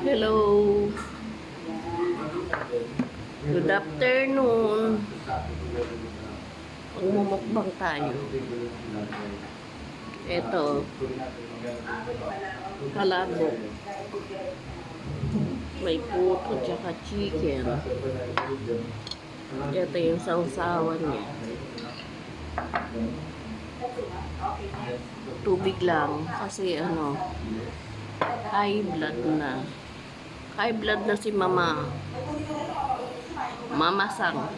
Hello. Good afternoon. Magmumukbang tayo. Ito. Palabok. May puto tsaka chicken. Ito yung sausawan niya. Tubig lang kasi high blood na. High blood na si Mama. Mama Sang.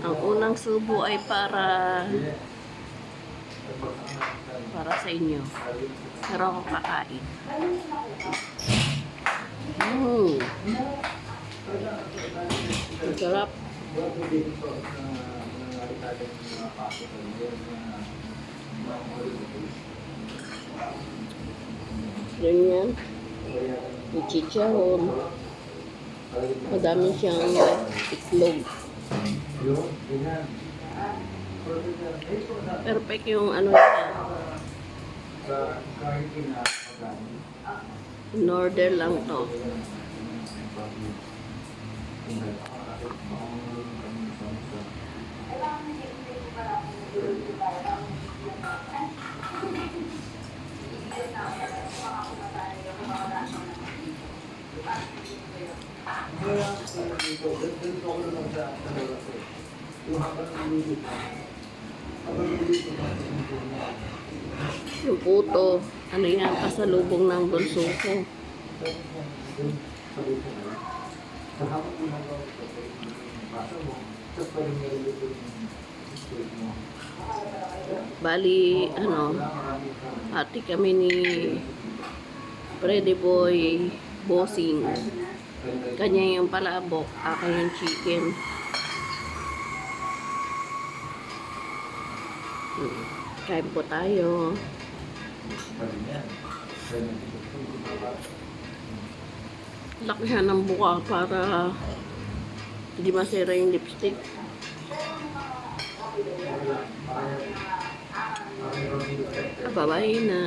Ang unang subo ay para sa inyo. Pero ako kakain. Ang sarap. Ganyan. May chicharon. Madami siyang itlog. Perfect yung niya. In order lang to. Yung puto, yan, pasalubong ng bunso ko. Bali, hati kami ni Freddy Boy Bossing. Kanya yung palabok, akin yung chicken. Kain po tayo. Laki siya ng buka para hindi masira yung lipstick. Bye-bye na.